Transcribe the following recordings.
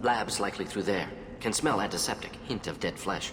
Lab's likely through there. Can smell antiseptic, hint of dead flesh.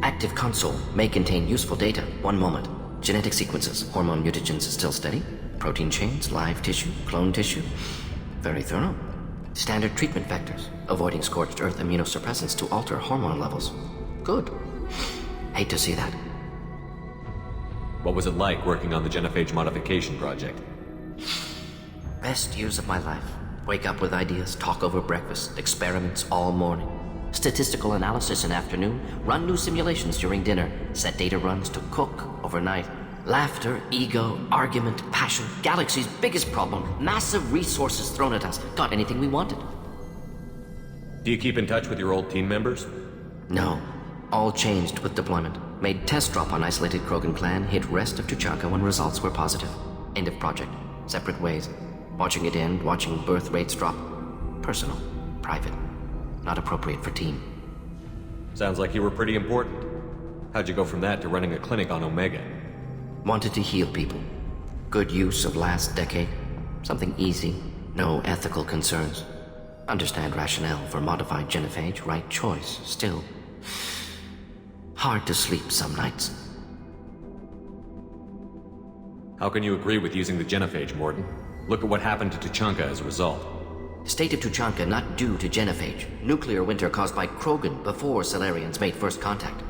Active console may contain useful data. One moment. Genetic sequences, hormone mutagens still steady. Protein chains, live tissue, clone tissue. Very thorough. Standard treatment vectors, avoiding scorched earth immunosuppressants to alter hormone levels. Good. Hate to see that. What was it like working on the genophage modification project? Best years of my life. Wake up with ideas, talk over breakfast, experiments all morning. Statistical analysis in afternoon, run new simulations during dinner, set data runs to cook overnight. Laughter, ego, argument, passion, galaxy's biggest problem, massive resources thrown at us. Got anything we wanted. Do you keep in touch with your old team members? No. All changed with deployment. Made test drop on isolated Krogan clan, hit rest of Tuchanka when results were positive. End of project. Separate ways. Watching it end, watching birth rates drop. Personal. Private. Not appropriate for team. Sounds like you were pretty important. How'd you go from that to running a clinic on Omega? Wanted to heal people. Good use of last decade. Something easy. No ethical concerns. Understand rationale for modified genophage. Right choice. Still. Hard to sleep some nights. How can you agree with using the genophage, Morden? Look at what happened to Tuchanka as a result. State of Tuchanka not due to genophage. Nuclear winter caused by Krogan before Solarians made first contact.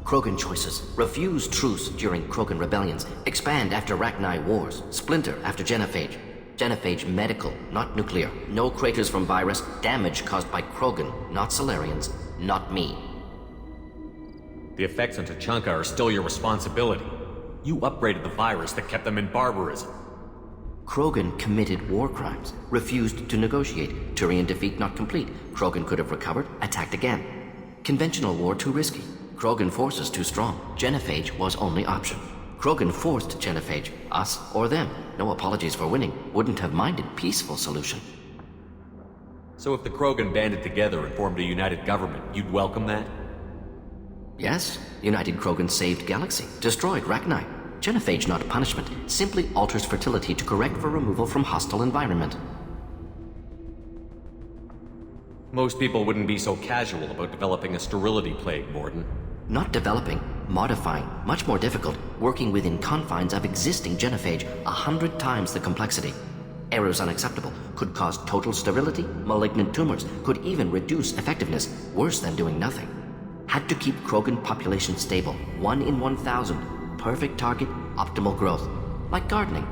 Krogan choices. Refuse truce during Krogan rebellions. Expand after Rachni wars. Splinter after genophage. Genophage medical, not nuclear. No craters from virus. Damage caused by Krogan, not Solarians. Not me. The effects on Tuchanka are still your responsibility. You upgraded the virus that kept them in barbarism. Krogan committed war crimes, refused to negotiate. Turian defeat not complete. Krogan could have recovered, attacked again. Conventional war too risky. Krogan forces too strong. Genophage was only option. Krogan forced genophage, us or them. No apologies for winning. Wouldn't have minded peaceful solution. So if the Krogan banded together and formed a united government, you'd welcome that? Yes. United Krogan saved Galaxy, destroyed Rachni. Genophage not punishment, simply alters fertility to correct for removal from hostile environment. Most people wouldn't be so casual about developing a sterility plague, Morden. Not developing, modifying, much more difficult, working within confines of existing genophage, 100 times the complexity. Errors unacceptable, could cause total sterility, malignant tumors, could even reduce effectiveness, worse than doing nothing. Had to keep Krogan population stable, 1 in 1,000. Perfect target, optimal growth. Like gardening.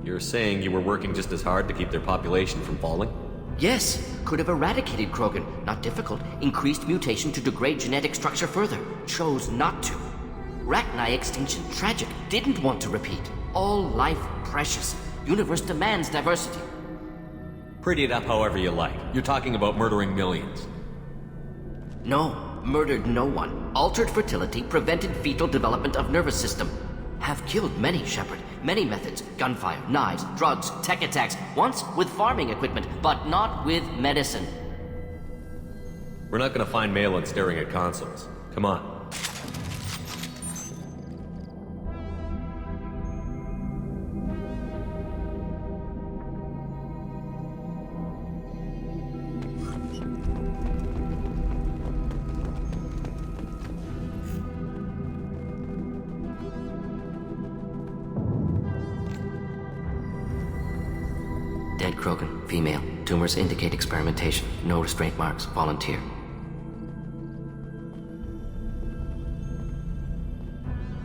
You're saying you were working just as hard to keep their population from falling? Yes, could have eradicated Krogan. Not difficult. Increased mutation to degrade genetic structure further. Chose not to. Rachni extinction tragic. Didn't want to repeat. All life precious. Universe demands diversity. Pretty it up however you like. You're talking about murdering millions. No. Murdered no one. Altered fertility, prevented fetal development of nervous system. Have killed many, Shepard. Many methods. Gunfire, knives, drugs, tech attacks. Once with farming equipment, but not with medicine. We're not gonna find Malin staring at consoles. Come on. Dead Krogan, female. Tumors indicate experimentation. No restraint marks. Volunteer.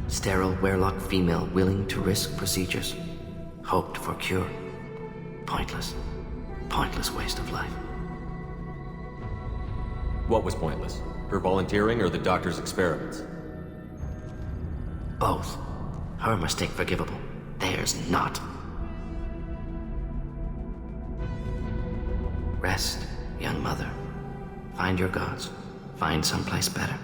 Sterile Werelock female willing to risk procedures. Hoped for cure. Pointless. Pointless waste of life. What was pointless? Her volunteering or the doctor's experiments? Both. Her mistake forgivable. Theirs not. Rest, young mother. Find your gods. Find someplace better.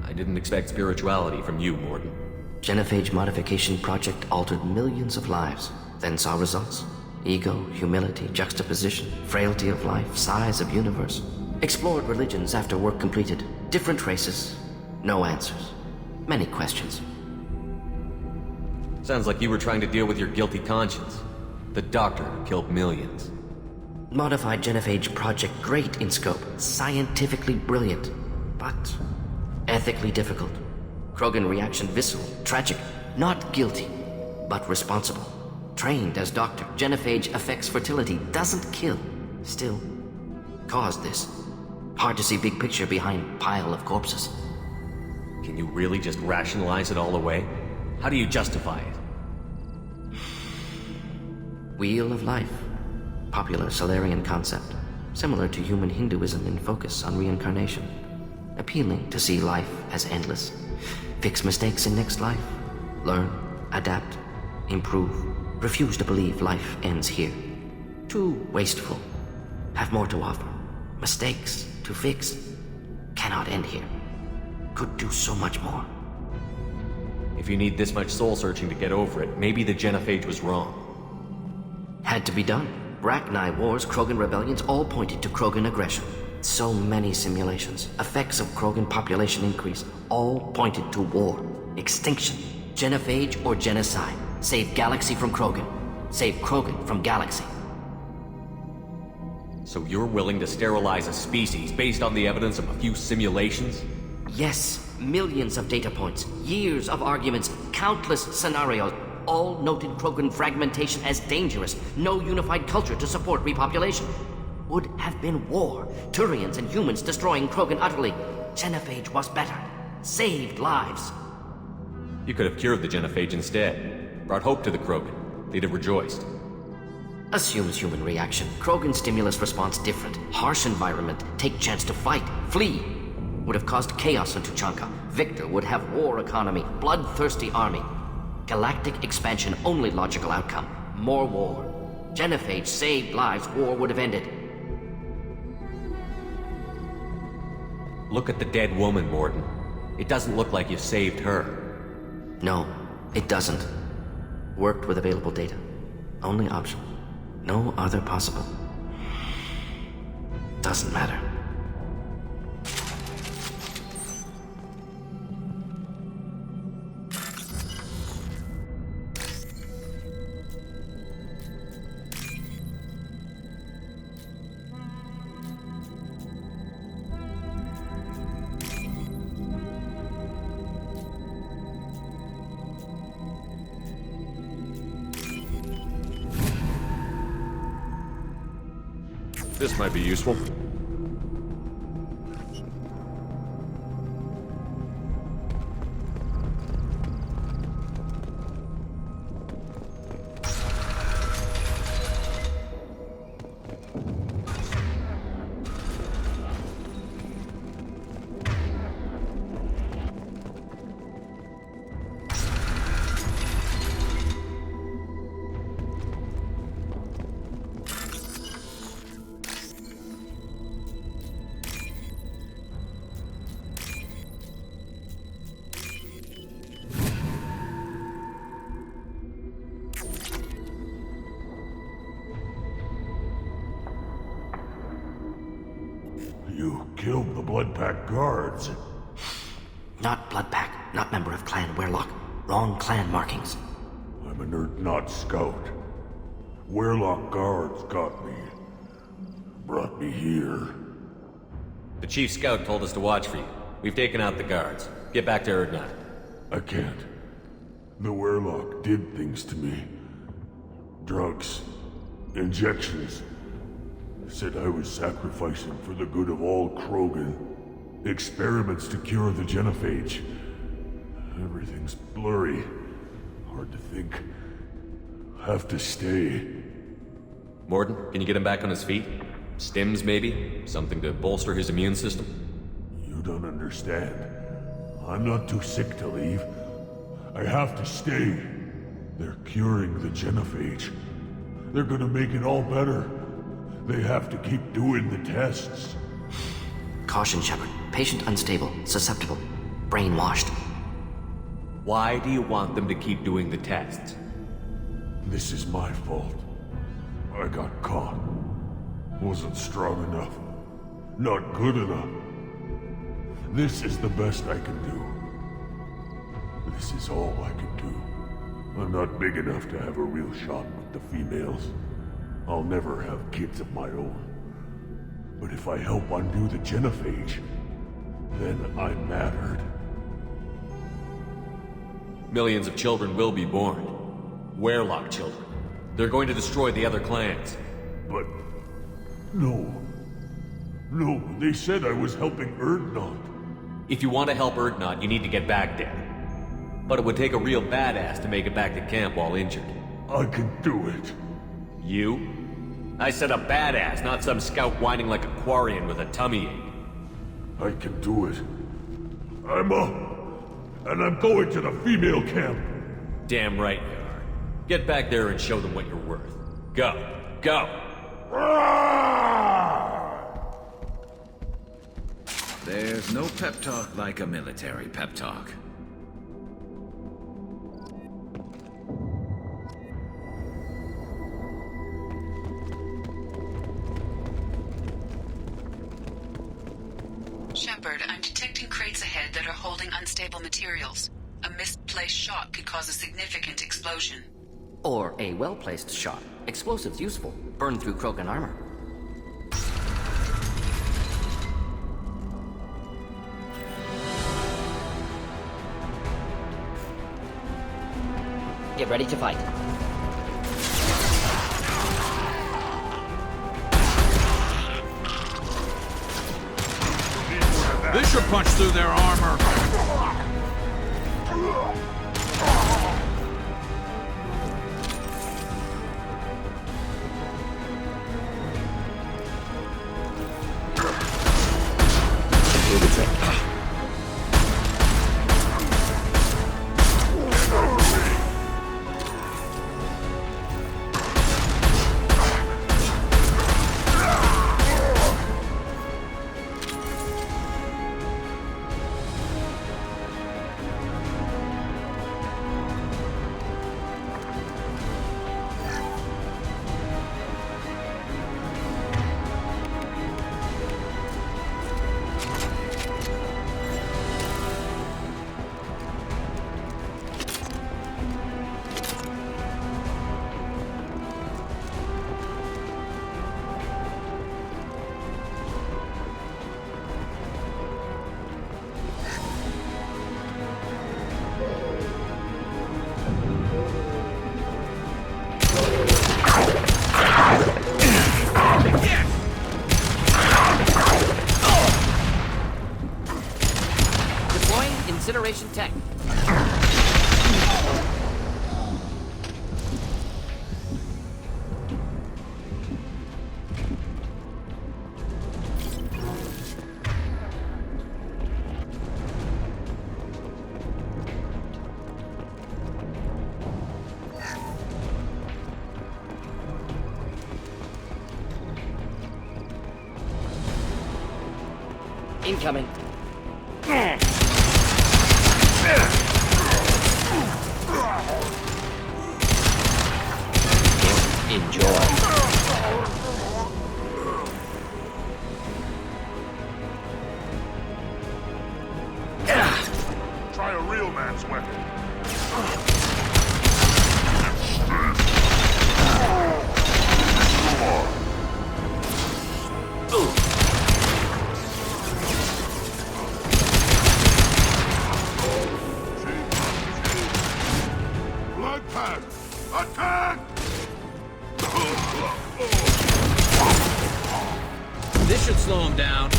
I didn't expect spirituality from you, Morden. Genophage modification project altered millions of lives, then saw results. Ego, humility, juxtaposition, frailty of life, size of universe. Explored religions after work completed. Different races. No answers. Many questions. Sounds like you were trying to deal with your guilty conscience. The doctor killed millions. Modified genophage project great in scope, scientifically brilliant, but ethically difficult. Krogan reaction visceral, tragic, not guilty, but responsible. Trained as doctor, genophage affects fertility, doesn't kill, still caused this. Hard to see big picture behind pile of corpses. Can you really just rationalize it all away? How do you justify it? Wheel of life. Popular Solarian concept, similar to human Hinduism in focus on reincarnation. Appealing to see life as endless. Fix mistakes in next life. Learn, adapt, improve. Refuse to believe life ends here. Too wasteful. Have more to offer. Mistakes to fix. Cannot end here. Could do so much more. If you need this much soul-searching to get over it, maybe the genophage was wrong. Had to be done. Rachni wars, Krogan rebellions, all pointed to Krogan aggression. So many simulations, effects of Krogan population increase, all pointed to war, extinction, genophage or genocide. Save galaxy from Krogan. Save Krogan from galaxy. So you're willing to sterilize a species based on the evidence of a few simulations? Yes, millions of data points, years of arguments, countless scenarios, all noted Krogan fragmentation as dangerous, no unified culture to support repopulation. Would have been war, Turians and humans destroying Krogan utterly. Genophage was better, saved lives. You could have cured the genophage instead, brought hope to the Krogan. They'd have rejoiced. Assumes human reaction, Krogan stimulus response different, harsh environment, take chance to fight, flee. Would have caused chaos into Chanka. Victor would have war economy, bloodthirsty army. Galactic expansion, only logical outcome. More war. Genophage saved lives, war would have ended. Look at the dead woman, Morden. It doesn't look like you saved her. No, it doesn't. Worked with available data. Only option. No other possible. Doesn't matter. This might be useful. You killed the Blood Pack guards. Not Bloodpack, not member of Clan Werlock. Wrong clan markings. I'm a nerd, not scout. Werlock guards got me. Brought me here. The chief scout told us to watch for you. We've taken out the guards. Get back to Erdnut. I can't. The Werlock did things to me. Drugs. Injections. Said I was sacrificing for the good of all Krogan. Experiments to cure the genophage. Everything's blurry. Hard to think. Have to stay. Morden, can you get him back on his feet? Stims, maybe? Something to bolster his immune system? You don't understand. I'm not too sick to leave. I have to stay. They're curing the genophage. They're gonna make it all better. They have to keep doing the tests. Caution, Shepard. Patient unstable, susceptible, brainwashed. Why do you want them to keep doing the tests? This is my fault. I got caught. Wasn't strong enough. Not good enough. This is the best I can do. This is all I can do. I'm not big enough to have a real shot with the females. I'll never have kids of my own. But if I help undo the genophage, then I'm mattered. Millions of children will be born. Werelock children. They're going to destroy the other clans. But... no. No, they said I was helping Erdnot. If you want to help Erdnot, you need to get back there. But it would take a real badass to make it back to camp while injured. I can do it. You? I said a badass, not some scout whining like a Quarian with a tummy ache. I can do it. I'm up. And I'm going to the female camp. Damn right you are. Get back there and show them what you're worth. Go. Go! There's no pep talk like a military pep talk. Shepard, I'm detecting crates ahead that are holding unstable materials. A misplaced shot could cause a significant explosion. Or a well-placed shot. Explosives useful. Burn through Krogan armor. Get ready to fight. This should punch through their armor. Do the trick. Incineration tech. Incoming. Enjoy. Try a real man's weapon. Blood pack! Attack! This should slow him down.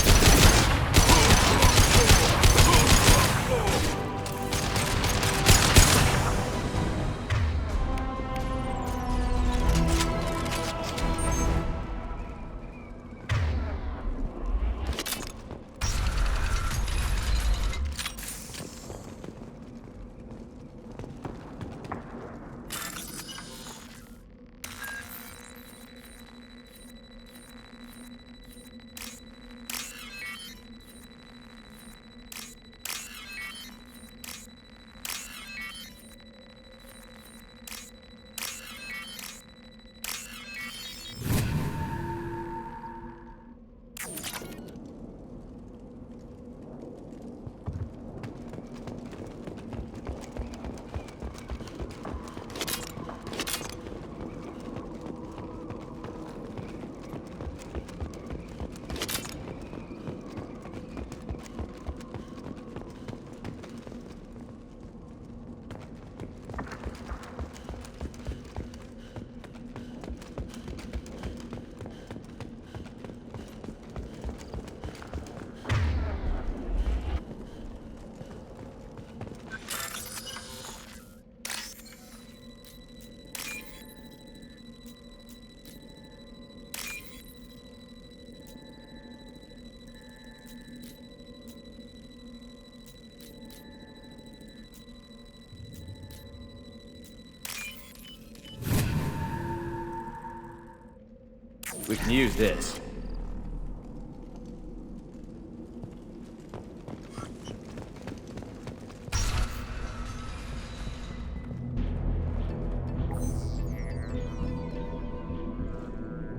can use this.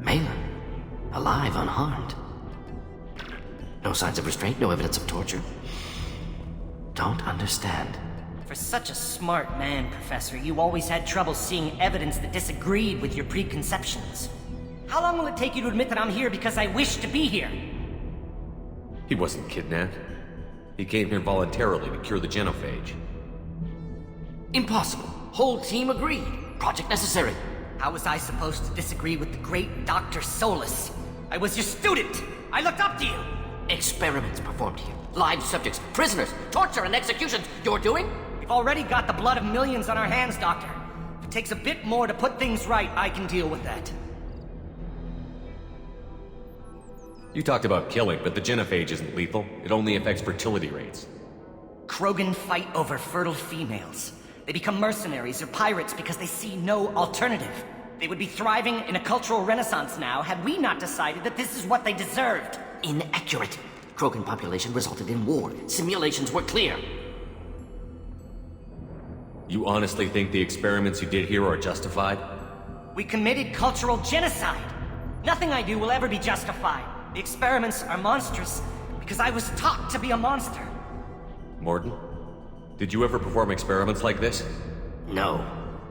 Malin, alive, unharmed. No signs of restraint, no evidence of torture. Don't understand. For such a smart man, Professor, you always had trouble seeing evidence that disagreed with your preconceptions. How long will it take you to admit that I'm here because I wish to be here? He wasn't kidnapped. He came here voluntarily to cure the genophage. Impossible. Whole team agreed. Project necessary. How was I supposed to disagree with the great Dr. Solus? I was your student! I looked up to you! Experiments performed here. Live subjects, prisoners, torture and executions. You're doing? We've already got the blood of millions on our hands, Doctor. If it takes a bit more to put things right, I can deal with that. You talked about killing, but the genophage isn't lethal. It only affects fertility rates. Krogan fight over fertile females. They become mercenaries or pirates because they see no alternative. They would be thriving in a cultural renaissance now had we not decided that this is what they deserved. Inaccurate. Krogan population resulted in war. Simulations were clear. You honestly think the experiments you did here are justified? We committed cultural genocide. Nothing I do will ever be justified. The experiments are monstrous because I was taught to be a monster. Morton, did you ever perform experiments like this? No.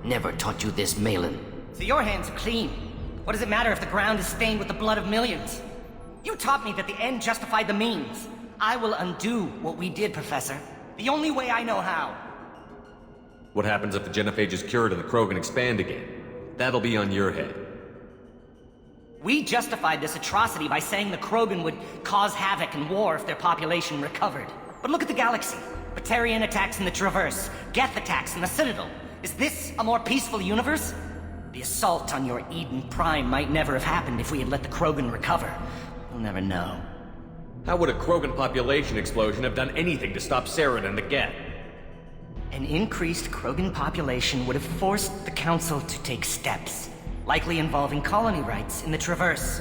Never taught you this, Malin. So your hands are clean. What does it matter if the ground is stained with the blood of millions? You taught me that the end justified the means. I will undo what we did, Professor. The only way I know how. What happens if the genophage is cured and the Krogan expand again? That'll be on your head. We justified this atrocity by saying the Krogan would cause havoc and war if their population recovered. But look at the galaxy. Batarian attacks in the Traverse, Geth attacks in the Citadel. Is this a more peaceful universe? The assault on your Eden Prime might never have happened if we had let the Krogan recover. We'll never know. How would a Krogan population explosion have done anything to stop Saren and the Geth? An increased Krogan population would have forced the Council to take steps, likely involving colony rights in the Traverse.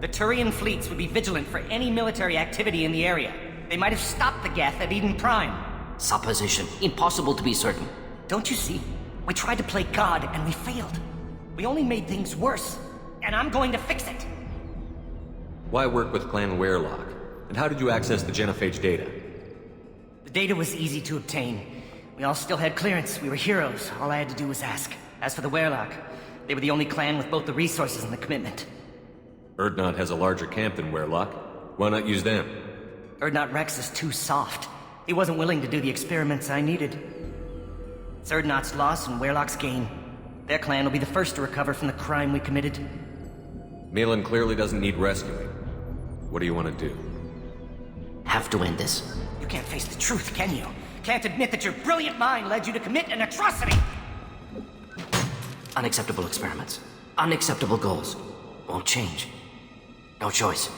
The Turian fleets would be vigilant for any military activity in the area. They might have stopped the Geth at Eden Prime. Supposition. Impossible to be certain. Don't you see? We tried to play God and we failed. We only made things worse, and I'm going to fix it. Why work with Clan Werelock? And how did you access the genophage data? The data was easy to obtain. We all still had clearance. We were heroes. All I had to do was ask. As for the Werelock, they were the only clan with both the resources and the commitment. Erdnot has a larger camp than Werelock. Why not use them? Erdnot Rex is too soft. He wasn't willing to do the experiments I needed. It's Erdnot's loss and Werelock's gain. Their clan will be the first to recover from the crime we committed. Malin clearly doesn't need rescuing. What do you want to do? Have to end this. You can't face the truth, can you? Can't admit that your brilliant mind led you to commit an atrocity! Unacceptable experiments. Unacceptable goals. Won't change. No choice.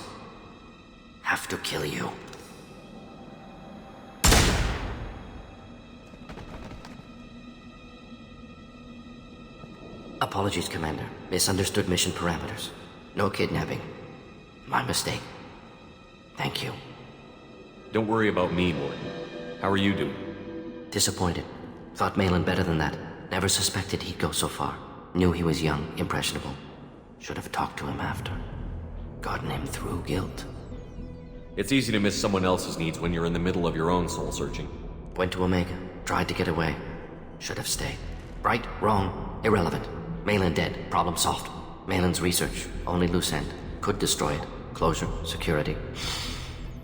Have to kill you. Apologies, Commander. Misunderstood mission parameters. No kidnapping. My mistake. Thank you. Don't worry about me, Morton. How are you doing? Disappointed. Thought Malin better than that. Never suspected he'd go so far. Knew he was young, impressionable. Should have talked to him after. Gotten him through guilt. It's easy to miss someone else's needs when you're in the middle of your own soul-searching. Went to Omega. Tried to get away. Should have stayed. Right, wrong, irrelevant. Malin dead. Problem solved. Malin's research. Only loose end. Could destroy it. Closure. Security.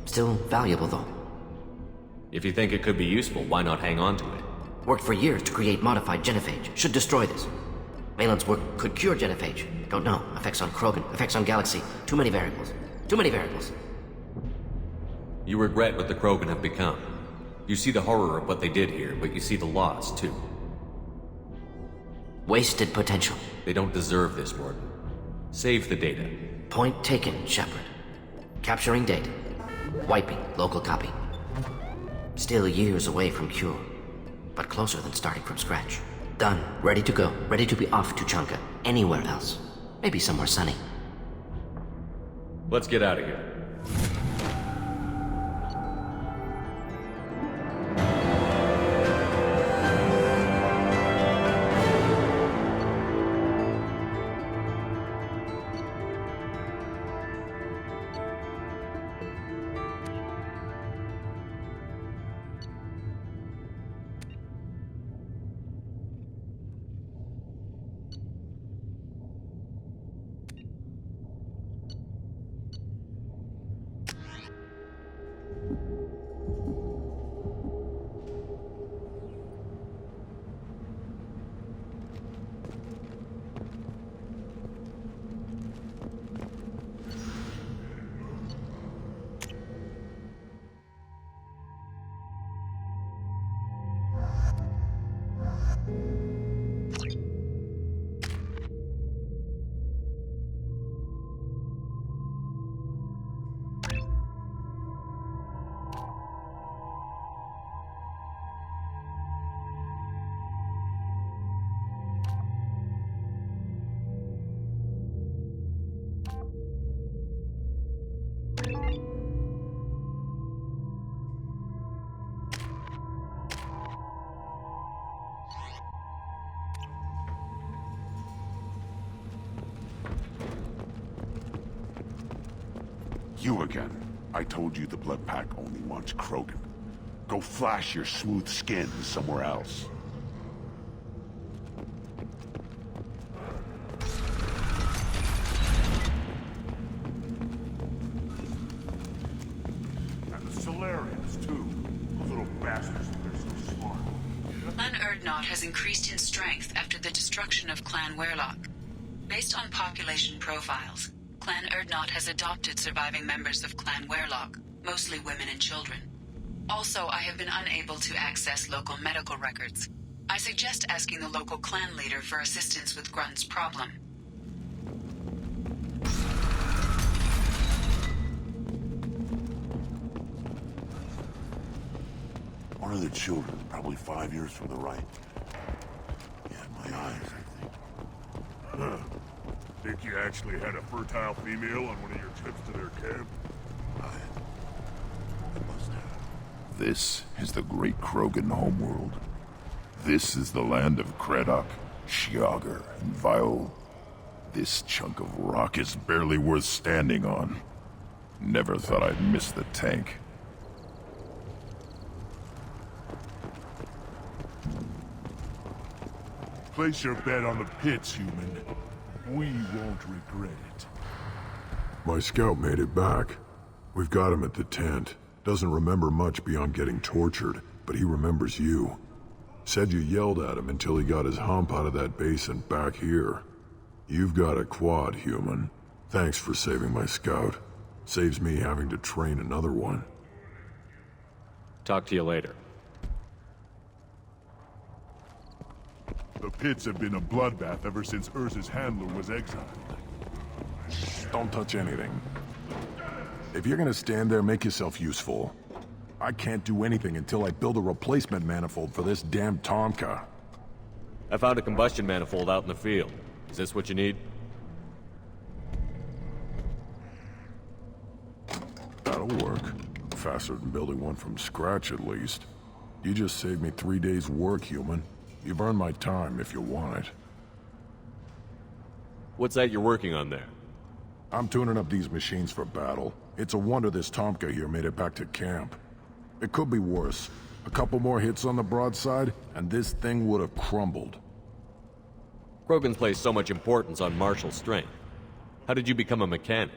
Still valuable, though. If you think it could be useful, why not hang on to it? Worked for years to create modified genophage. Should destroy this. Malin's work could cure genophage. Don't know. Effects on Krogan. Effects on Galaxy. Too many variables. Too many variables. You regret what the Krogan have become. You see the horror of what they did here, but you see the loss, too. Wasted potential. They don't deserve this, Morton. Save the data. Point taken, Shepard. Capturing data. Wiping local copy. Still years away from cure, but closer than starting from scratch. Done. Ready to go. Ready to be off to Chanka. Anywhere else. Maybe somewhere sunny. Let's get out of here. You again. I told you the Blood Pack only wants Krogan. Go flash your smooth skin somewhere else. And the Solarians, too. Those little bastards, they're so smart. Clan Urdnot has increased in strength after the destruction of Clan Werlock. Based on population profiles, Clan Urdnot has adopted surviving members of Clan Werlock, mostly women and children. Also, I have been unable to access local medical records. I suggest asking the local clan leader for assistance with Grunt's problem. One of the children, probably 5 years from the right. Yeah, my eyes, I think. Huh. Think you actually had a fertile female on one of your trips to their camp? I must have. This is the great Krogan homeworld. This is the land of Kredok, Shiagar, and Viol. This chunk of rock is barely worth standing on. Never thought I'd miss the tank. Place your bet on the pits, human. We won't regret it. My scout made it back. We've got him at the tent. Doesn't remember much beyond getting tortured, but he remembers you. Said you yelled at him until he got his hump out of that basin back here. You've got a quad, human. Thanks for saving my scout. Saves me having to train another one. Talk to you later. The pits have been a bloodbath ever since Urza's handler was exiled. Don't touch anything. If you're gonna stand there, make yourself useful. I can't do anything until I build a replacement manifold for this damn Tonka. I found a combustion manifold out in the field. Is this what you need? That'll work. Faster than building one from scratch, at least. You just saved me 3 days' work, human. You've earned my time if you want it. What's that you're working on there? I'm tuning up these machines for battle. It's a wonder this Tomka here made it back to camp. It could be worse. A couple more hits on the broadside, and this thing would have crumbled. Krogans place so much importance on martial strength. How did you become a mechanic?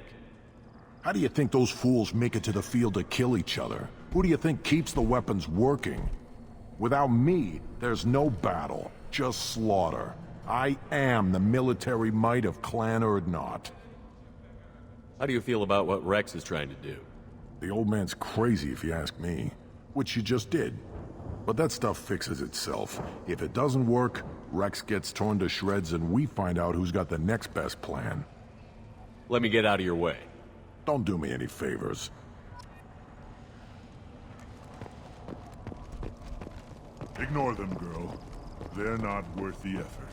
How do you think those fools make it to the field to kill each other? Who do you think keeps the weapons working? Without me, there's no battle, just slaughter. I am the military might of Clan Urdnot. How do you feel about what Rex is trying to do? The old man's crazy if you ask me, which you just did. But that stuff fixes itself. If it doesn't work, Rex gets torn to shreds and we find out who's got the next best plan. Let me get out of your way. Don't do me any favors. Ignore them, girl. They're not worth the effort.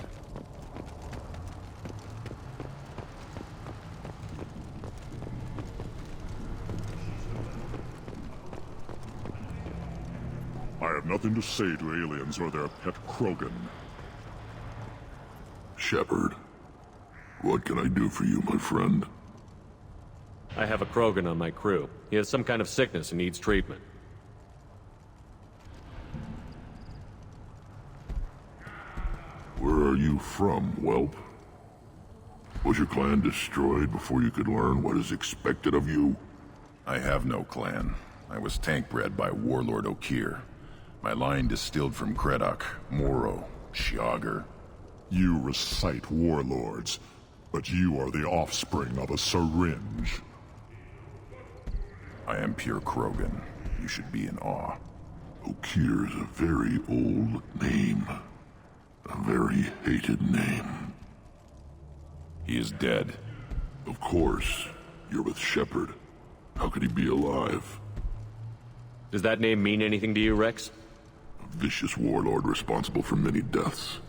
have nothing to say to aliens or their pet Krogan. Shepard, what can I do for you, my friend? I have a Krogan on my crew. He has some kind of sickness and needs treatment. Where are you from, whelp? Was your clan destroyed before you could learn what is expected of you? I have no clan. I was tank bred by Warlord Okir. My line distilled from Kredok, Moro, Shiagar. You recite warlords, but you are the offspring of a syringe. I am pure Krogan. You should be in awe. Okir is a very old name. A very hated name. He is dead. Of course. You're with Shepard. How could he be alive? Does that name mean anything to you, Rex? A vicious warlord responsible for many deaths,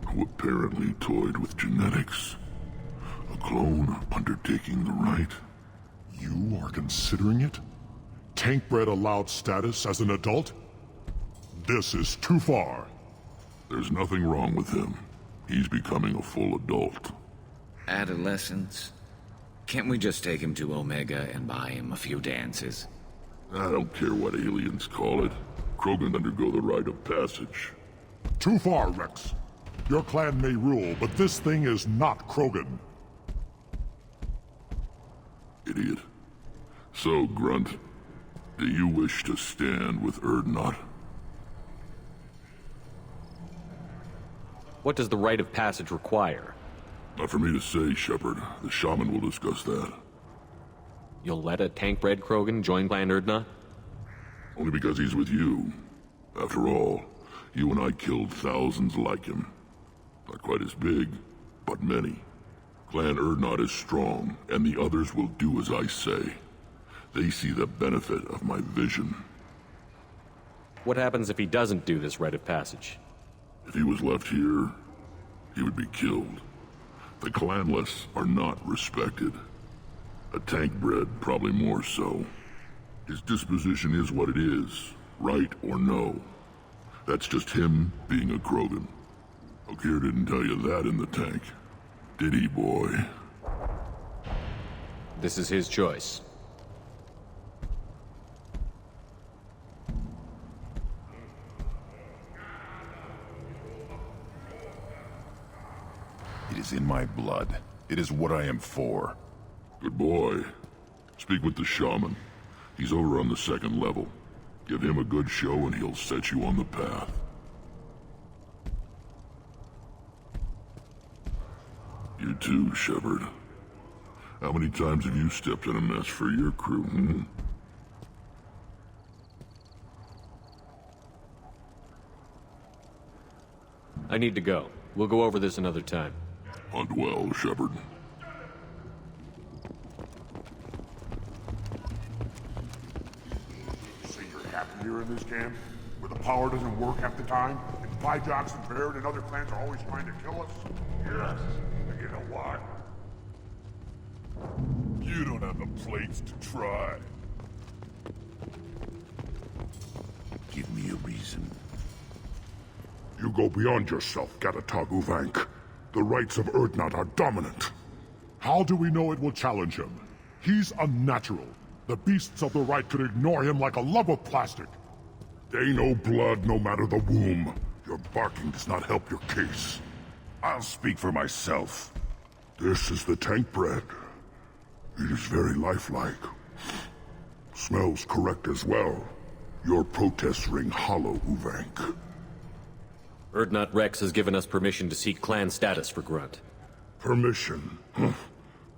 who apparently toyed with genetics. A clone undertaking the right. You are considering it? Tank-bred allowed status as an adult? This is too far. There's nothing wrong with him. He's becoming a full adult. Adolescence? Can't we just take him to Omega and buy him a few dances? I don't care what aliens call it. Krogan undergo the rite of passage. Too far, Rex. Your clan may rule, but this thing is not Krogan. Idiot. So, Grunt, do you wish to stand with Urdnot? What does the rite of passage require? Not for me to say, Shepard. The shaman will discuss that. You'll let a tank-bred Krogan join Clan Urdnot? Only because he's with you. After all, you and I killed thousands like him. Not quite as big, but many. Clan Urdnot is strong, and the others will do as I say. They see the benefit of my vision. What happens if he doesn't do this rite of passage? If he was left here, he would be killed. The clanless are not respected. A tank-bred, probably more so. His disposition is what it is, right or no. That's just him being a Krogan. Okir didn't tell you that in the tank. Did he, boy? This is his choice. It is in my blood. It is what I am for. Good boy. Speak with the shaman. He's over on the second level. Give him a good show and he'll set you on the path. You too, Shepard. How many times have you stepped in a mess for your crew, hmm? I need to go. We'll go over this another time. Hunt well, Shepard. So you're happy here in this camp? Where the power doesn't work half the time? And Vijox and Baird and other clans are always trying to kill us? Yes. And you know what? You don't have the plates to try. Give me a reason. You go beyond yourself, Gatatog Uvank. The rights of Urdnot are dominant. How do we know it will challenge him? He's unnatural. The beasts of the right could ignore him like a lump of plastic. They know blood no matter the womb. Your barking does not help your case. I'll speak for myself. This is the tank bread. It is very lifelike. Smells correct as well. Your protests ring hollow, Uvank. Urdnot Rex has given us permission to seek clan status for Grunt. Permission.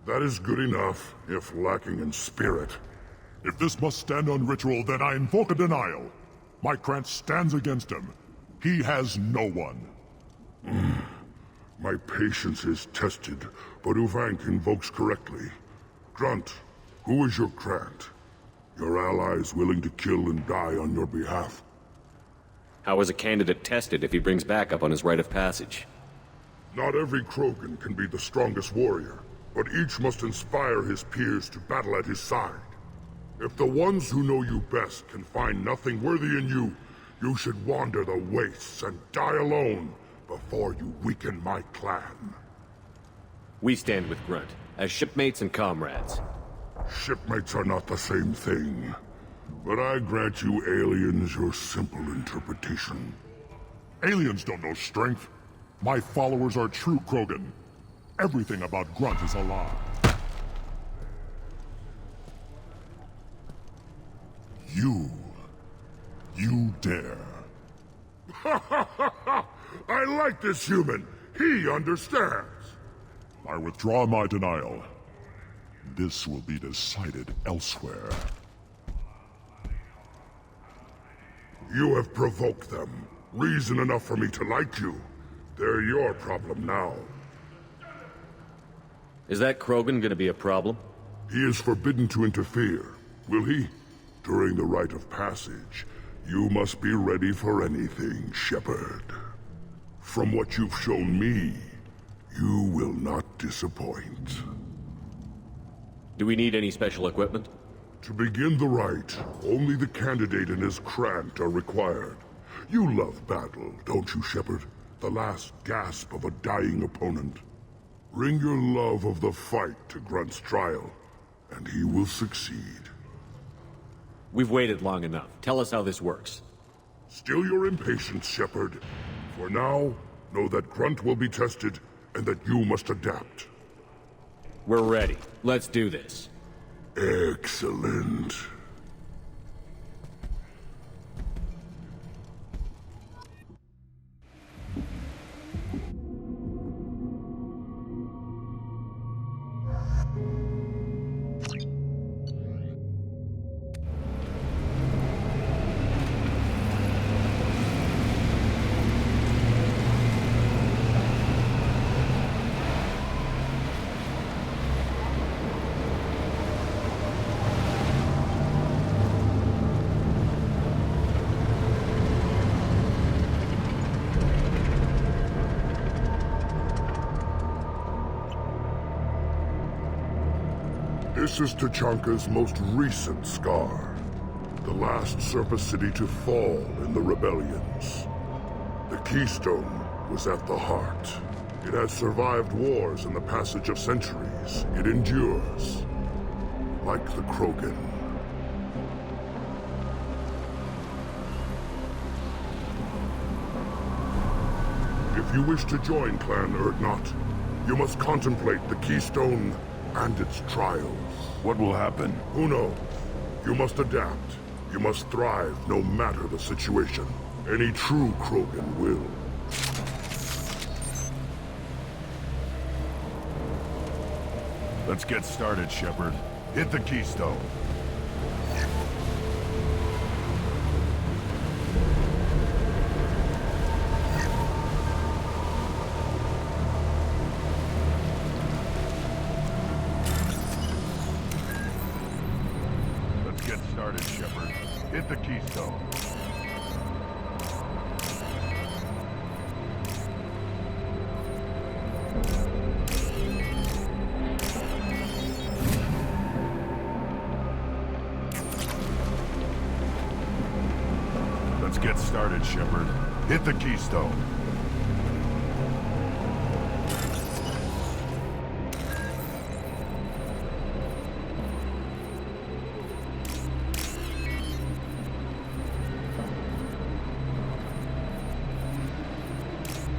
That is good enough, if lacking in spirit. If this must stand on ritual, then I invoke a denial. My Krant stands against him. He has no one. My patience is tested, but Uvank invokes correctly. Grunt, who is your Krant? Your allies willing to kill and die on your behalf? How is a candidate tested if he brings backup on his rite of passage? Not every Krogan can be the strongest warrior, but each must inspire his peers to battle at his side. If the ones who know you best can find nothing worthy in you, You should wander the wastes and die alone before you weaken my clan. We stand with Grunt, as shipmates and comrades. Shipmates are not the same thing. But I grant you aliens your simple interpretation. Aliens don't know strength. My followers are true Krogan. Everything about Grunt is a lie. You dare. I like this human. He understands. I withdraw my denial. This will be decided elsewhere. You have provoked them. Reason enough for me to like you. They're your problem now. Is that Krogan gonna be a problem? He is forbidden to interfere. Will he? During the rite of passage, you must be ready for anything, Shepard. From what you've shown me, you will not disappoint. Do we need any special equipment? To begin the rite, only the candidate and his Krant are required. You love battle, don't you, Shepard? The last gasp of a dying opponent. Bring your love of the fight to Grunt's trial, and he will succeed. We've waited long enough. Tell us how this works. Still your impatience, Shepard. For now, know that Grunt will be tested, and that you must adapt. We're ready. Let's do this. Excellent. This is Tachanka's most recent scar. The last surface city to fall in the rebellions. The Keystone was at the heart. It has survived wars and the passage of centuries. It endures. Like the Krogan. If you wish to join Clan Urdnot, you must contemplate the Keystone and its trials. What will happen? Who knows? You must adapt. You must thrive no matter the situation. Any true Krogan will. Let's get started, Shepard. Hit the Keystone. Let's get started, Shepard. Hit the Keystone. Let's get started, Shepard. Hit the Keystone.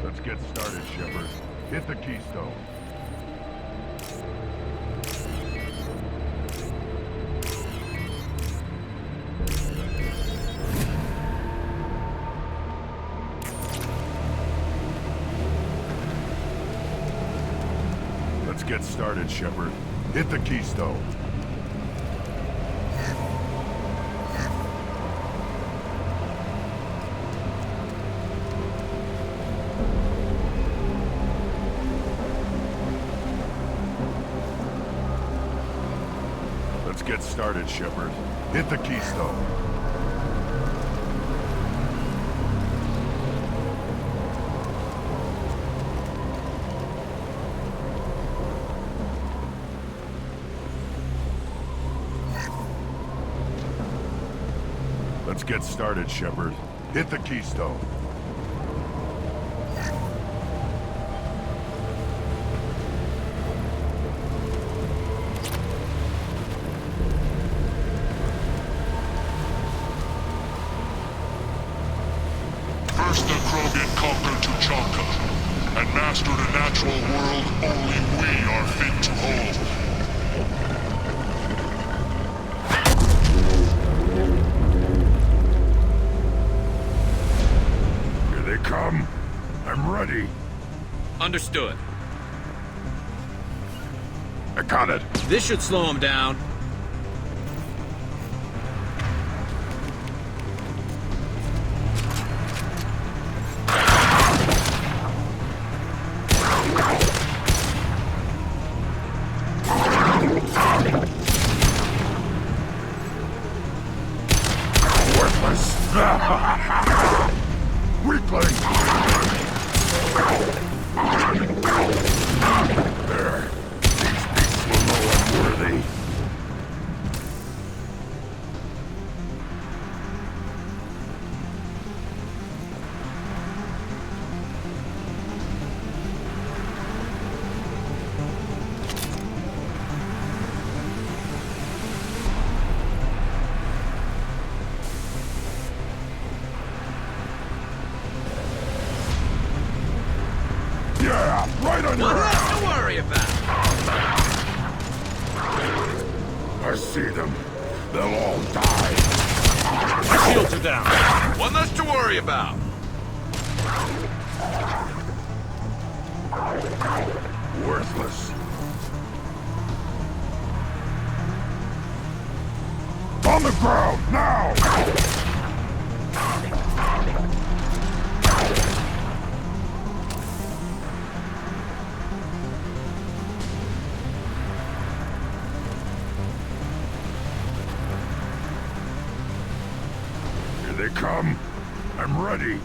Let's get started, Shepard. Hit the Keystone. Let's get started, Shepard. Hit the Keystone. Let's get started, Shepard. Hit the Keystone. Let's get started, Shepard. Hit the keystone. First the Krogan conquered Tuchanka, and mastered a natural world only we are fit to hold. Here they come. I'm ready. Understood. I got it. This should slow him down. Weakling! There. These beasts will know I'm worthy. Yeah, right on your ass! Nothing to worry about. I see them. They'll all die. My shields are down. One less to worry about. Worthless. On the ground, now! Here they come. I'm ready.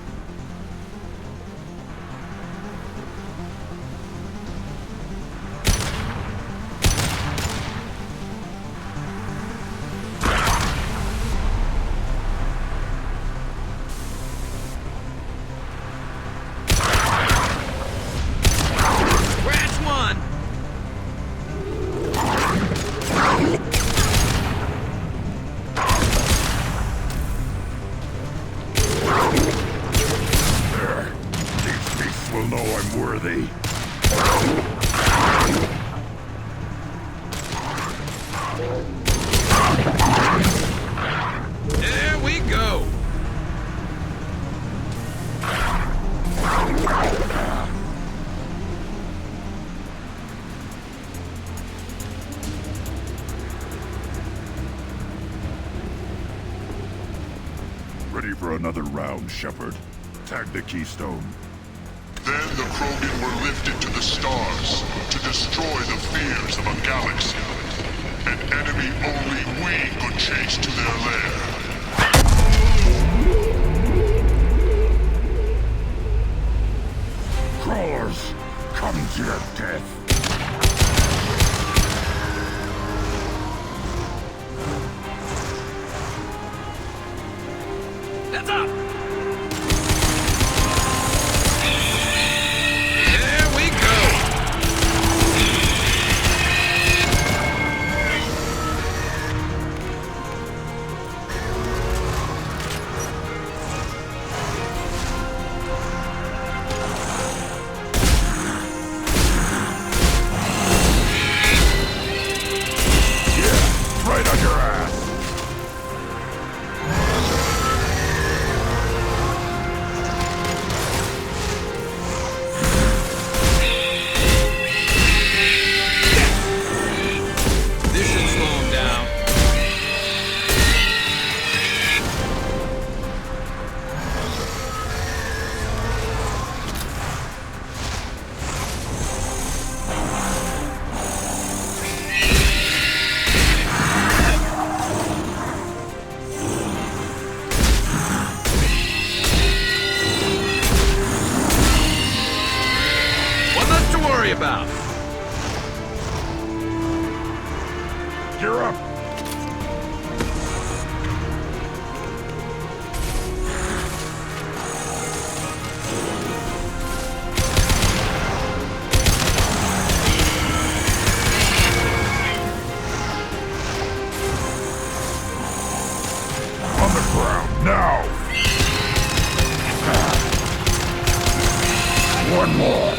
Scratch one. There. These beasts will know I'm worthy. There we go. Ready for another round, Shepard. Tag the keystone. Then the Krogan were lifted to the stars to destroy the fears of a galaxy. An enemy only we could chase to their lair. Crawlers, come to your death. That's up. There we go. Yeah, right on your ass. down, now! One more!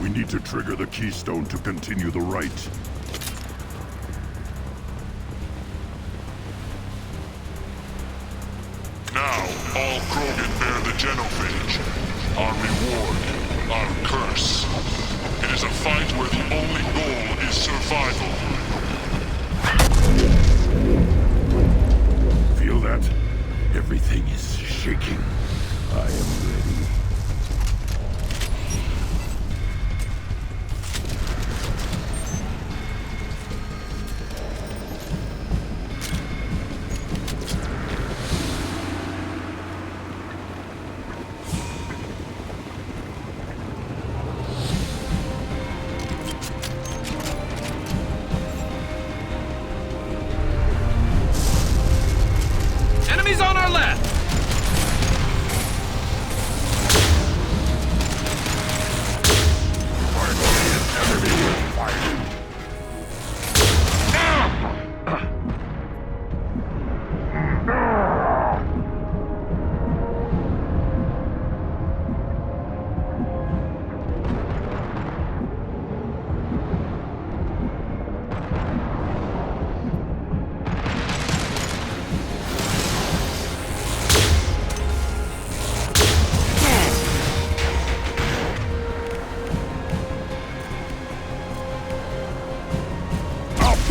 We need to trigger the keystone to continue the rite. Now, all Krogan bear the genophage. Our reward, our curse. It is a fight where the only goal is survival. Feel that? Everything is shaking. I am ready. Enemies on our left!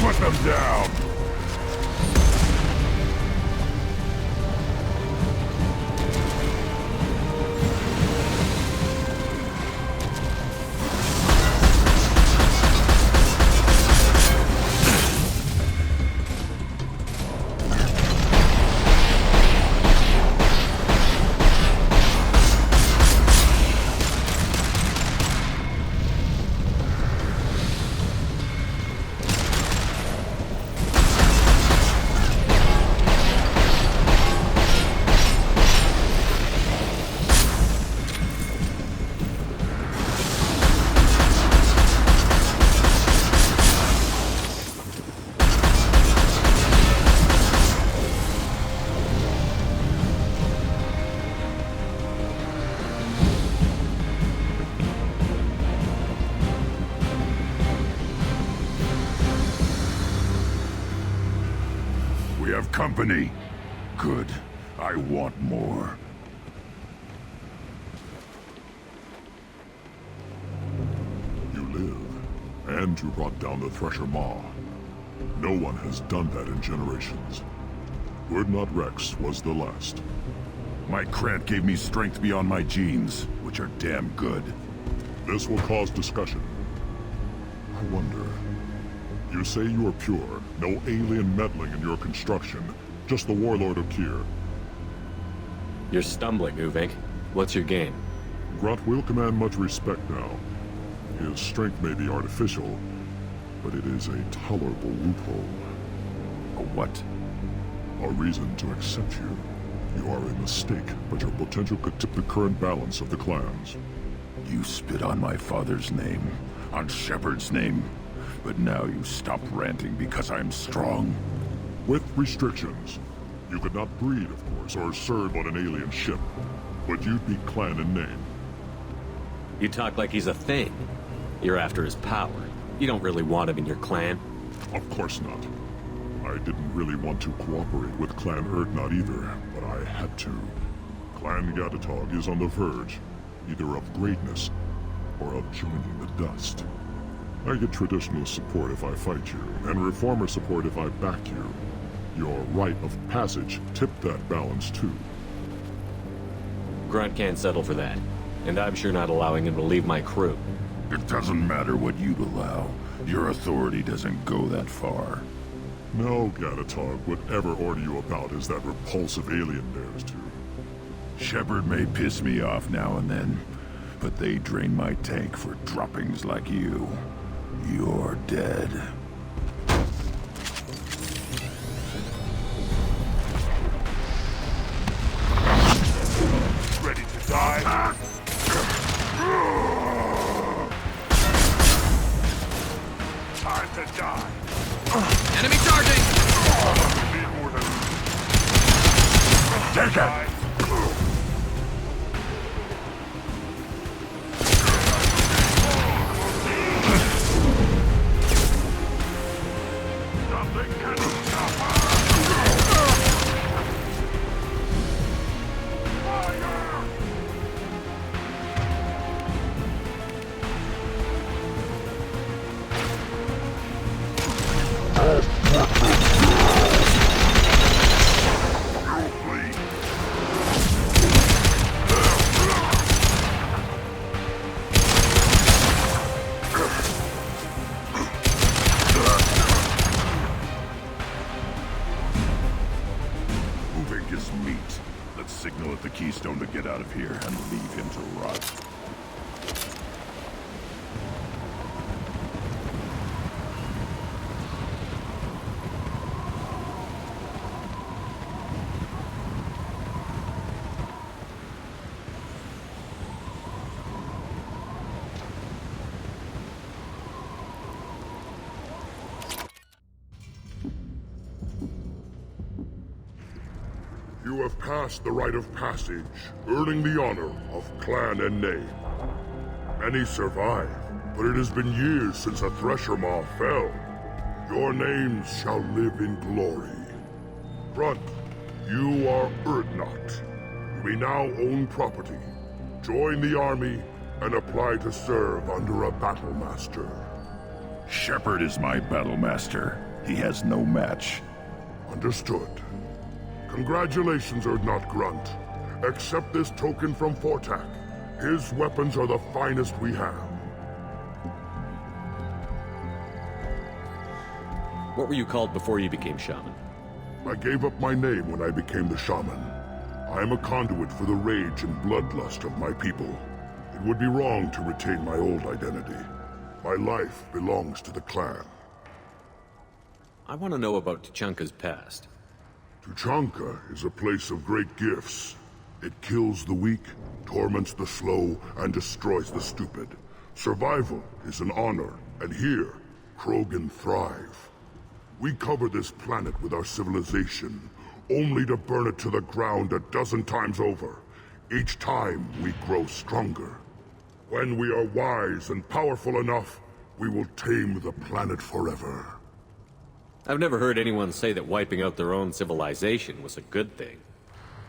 Put them down! We have company. Good. I want more. You live, and you brought down the Thresher Maw. No one has done that in generations. Urdnot Rex was the last. My Krant gave me strength beyond my genes, which are damn good. This will cause discussion. I wonder... You say you are pure, no alien meddling in your construction, just the warlord of Kier. You're stumbling, Uvink. What's your game? Grunt will command much respect now. His strength may be artificial, but it is a tolerable loophole. A what? A reason to accept you. You are a mistake, but your potential could tip the current balance of the clans. You spit on my father's name, on Shepard's name, but now you stop ranting because I'm strong. With restrictions. You could not breed, of course, or serve on an alien ship, but you'd be clan in name. You talk like he's a thing. You're after his power. You don't really want him in your clan. Of course not. I didn't really want to cooperate with Clan Urdnot either, but I had to. Clan Gatatog is on the verge, either of greatness or of joining the dust. I get traditional support if I fight you, and reformer support if I back you. Your rite of passage tipped that balance too. Grunt can't settle for that. And I'm sure not allowing him to leave my crew. It doesn't matter what you allow. Your authority doesn't go that far. No, Gatatog, whatever order you about is that repulsive alien dares to. Shepard may piss me off now and then, but they drain my tank for droppings like you. You're dead. Ready to die? Time to die. Enemy charging! Need more than... Take it! Nothing can stop us! Fire! Moving is meat. Let's signal at the Keystone to get out of here and leave him to rot. You have passed the rite of passage, earning the honor of clan and name. Many survive, but it has been years since a Thresher Maw fell. Your names shall live in glory. Grunt, you are Urdnot. You may now own property. Join the army and apply to serve under a battle master. Shepard is my battle master. He has no match. Understood. Congratulations, Urdnot Grunt. Accept this token from Fortak. His weapons are the finest we have. What were you called before you became shaman? I gave up my name when I became the shaman. I am a conduit for the rage and bloodlust of my people. It would be wrong to retain my old identity. My life belongs to the clan. I want to know about Tuchanka's past. Tuchanka is a place of great gifts. It kills the weak, torments the slow, and destroys the stupid. Survival is an honor, and here, Krogan thrive. We cover this planet with our civilization, only to burn it to the ground a dozen times over. Each time, we grow stronger. When we are wise and powerful enough, we will tame the planet forever. I've never heard anyone say that wiping out their own civilization was a good thing.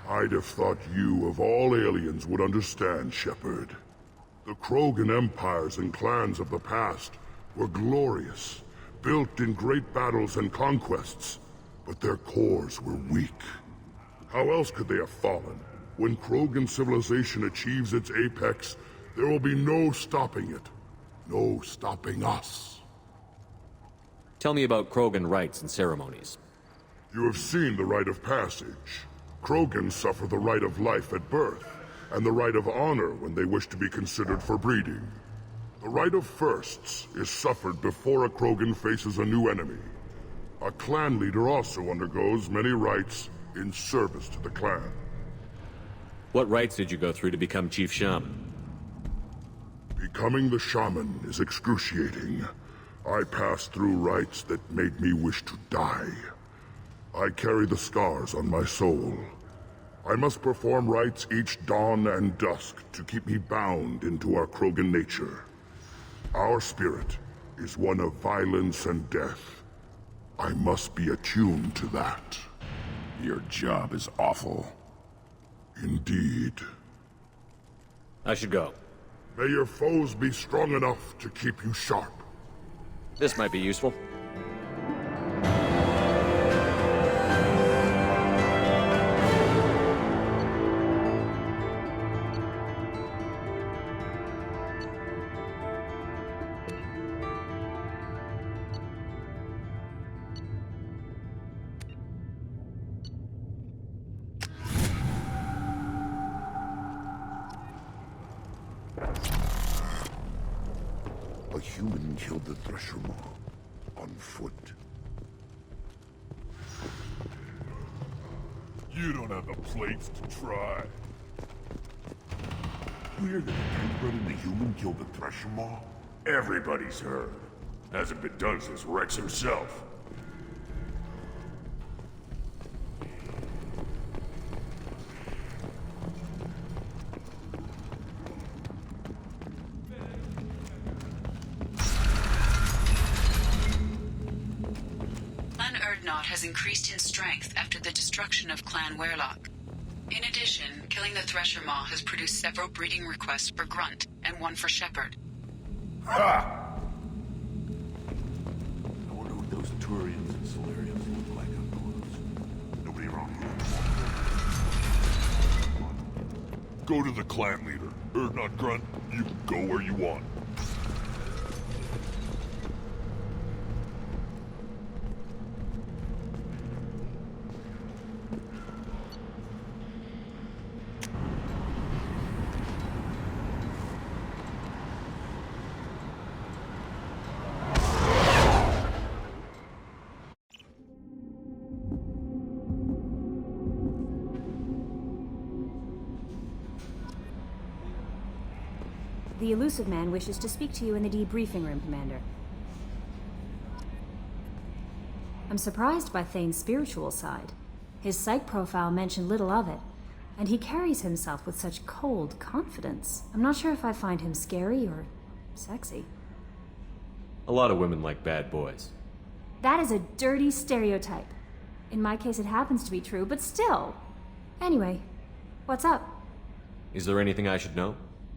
I'd have thought you, of all aliens, would understand, Shepard. The Krogan empires and clans of the past were glorious, built in great battles and conquests, but their cores were weak. How else could they have fallen? When Krogan civilization achieves its apex, there will be no stopping it. No stopping us. Tell me about Krogan rites and ceremonies. You have seen the rite of passage. Krogans suffer the rite of life at birth, and the rite of honor when they wish to be considered for breeding. The rite of firsts is suffered before a Krogan faces a new enemy. A clan leader also undergoes many rites in service to the clan. What rites did you go through to become Chief Shaman? Becoming the shaman is excruciating. I passed through rites that made me wish to die. I carry the scars on my soul. I must perform rites each dawn and dusk to keep me bound into our Krogan nature. Our spirit is one of violence and death. I must be attuned to that. Your job is awful. Indeed. I should go. May your foes be strong enough to keep you sharp. This might be useful. A human killed the Thresher Maw on foot. You don't have the plates to try. You hear that the Template and the human killed the Thresher Maw? Everybody's heard. Hasn't been done since Rex himself. Clan Urdnot has increased in strength after the destruction of Clan Werlock. In addition, killing the Thresher Maw has produced several breeding requests for Grunt and one for Shepherd. Ha! I wonder what those Turians and Solarians look like up close. Nobody around here. Go to the clan leader. Urdnot Grunt, you can go where you want. The elusive man wishes to speak to you in the debriefing room, Commander. I'm surprised by Thane's spiritual side. His psych profile mentioned little of it, and he carries himself with such cold confidence. I'm not sure if I find him scary or sexy. A lot of women like bad boys. That is a dirty stereotype. In my case, it happens to be true, but still. Anyway, what's up? Is there anything I should know?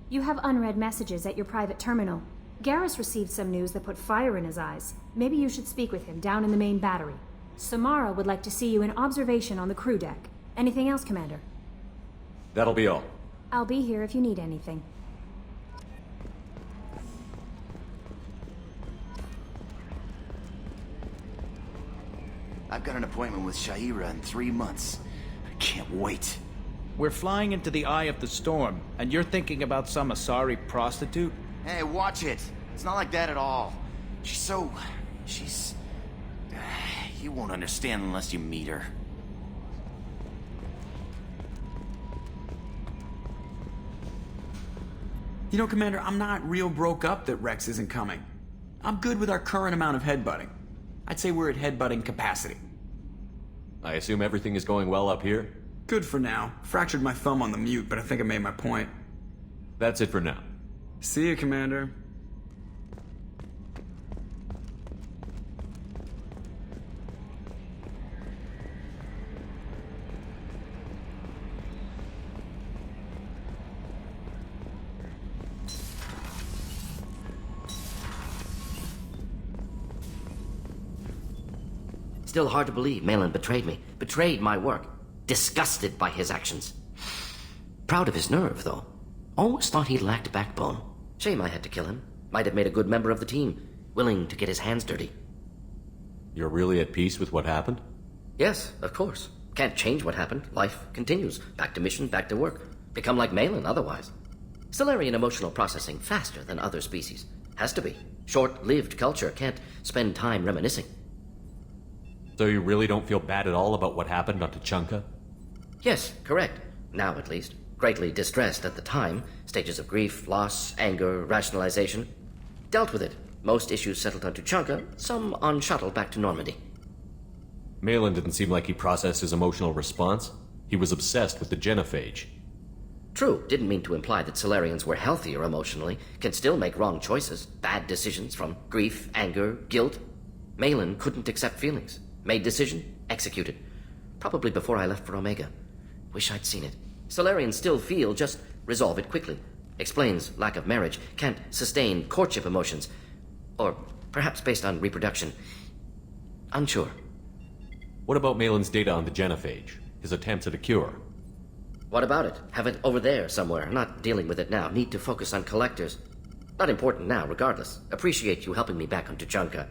You have unread messages at your private terminal. Garrus received some news that put fire in his eyes. Maybe you should speak with him down in the main battery. Samara would like to see you in observation on the crew deck. Anything else, Commander? That'll be all. I'll be here if you need anything. I've got an appointment with Shaira in 3 months. I can't wait. We're flying into the eye of the storm, and you're thinking about some Asari prostitute? Hey, watch it. It's not like that at all. She's... You won't understand unless you meet her. You know, Commander, I'm not real broke up that Rex isn't coming. I'm good with our current amount of headbutting. I'd say we're at headbutting capacity. I assume everything is going well up here? Good for now. Fractured my thumb on the mute, but I think I made my point. That's it for now. See you, Commander. Still hard to believe Malin betrayed me. Betrayed my work. Disgusted by his actions. Proud of his nerve, though. Always thought he lacked backbone. Shame I had to kill him. Might have made a good member of the team. Willing to get his hands dirty. You're really at peace with what happened? Yes, of course. Can't change what happened. Life continues. Back to mission, back to work. Become like Malin otherwise. Solarian emotional processing faster than other species. Has to be. Short-lived culture can't spend time reminiscing. So you really don't feel bad at all about what happened on Tuchanka? Yes, correct. Now at least. Greatly distressed at the time. Stages of grief, loss, anger, rationalization. Dealt with it. Most issues settled on Tuchanka, some on shuttle back to Normandy. Malin didn't seem like he processed his emotional response. He was obsessed with the genophage. True, didn't mean to imply that Solarians were healthier emotionally, can still make wrong choices, bad decisions from grief, anger, guilt. Malin couldn't accept feelings. Made decision, executed. Probably before I left for Omega. Wish I'd seen it. Solarians still feel, just resolve it quickly. Explains lack of marriage, can't sustain courtship emotions. Or Perhaps based on reproduction. Unsure. What about Malin's data on the genophage? His attempts at a cure? What about it? Have it over there somewhere. Not dealing with it now. Need to focus on collectors. Not important now, regardless. Appreciate you helping me back on Tuchanka.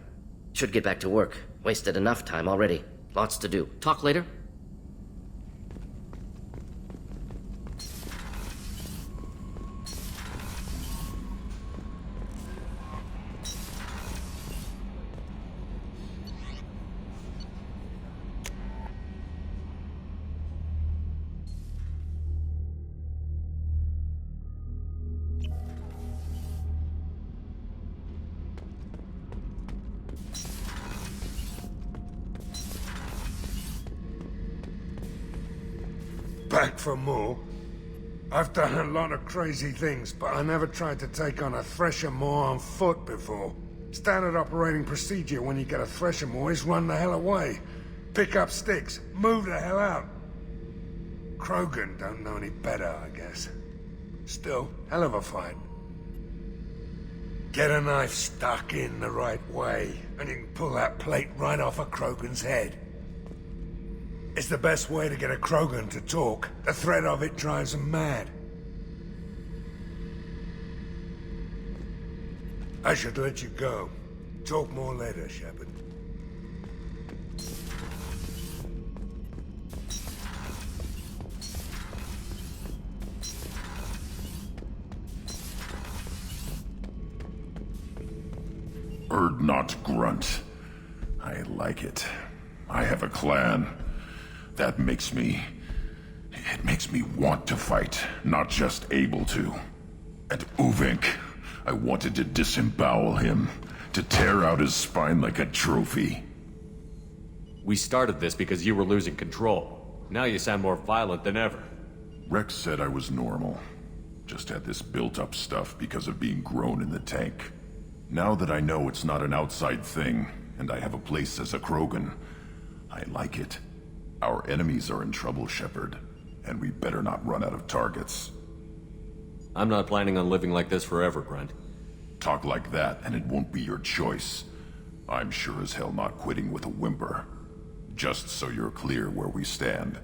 Should get back to work. Wasted enough time already. Lots to do. Talk later? Back for more? I've done a lot of crazy things, but I never tried to take on a thresher maw on foot before. Standard operating procedure when you get a thresher maw is run the hell away. Pick up sticks, move the hell out. Krogan don't know any better, I guess. Still, hell of a fight. Get a knife stuck in the right way, and you can pull that plate right off a Krogan's head. It's the best way to get a Krogan to talk. The threat of it drives them mad. I should let you go. Talk more later, Shepard. Not grunt. I like it. I have a clan. That makes me... It makes me want to fight, not just able to. And Uvink, I wanted to disembowel him, to tear out his spine like a trophy. We started this because you were losing control. Now you sound more violent than ever. Rex said I was normal. Just had this built-up stuff because of being grown in the tank. Now that I know it's not an outside thing, and I have a place as a Krogan, I like it. Our enemies are in trouble, Shepard, and we better not run out of targets. I'm not planning on living like this forever, Grunt. Talk like that, and it won't be your choice. I'm sure as hell not quitting with a whimper. Just so you're clear where we stand.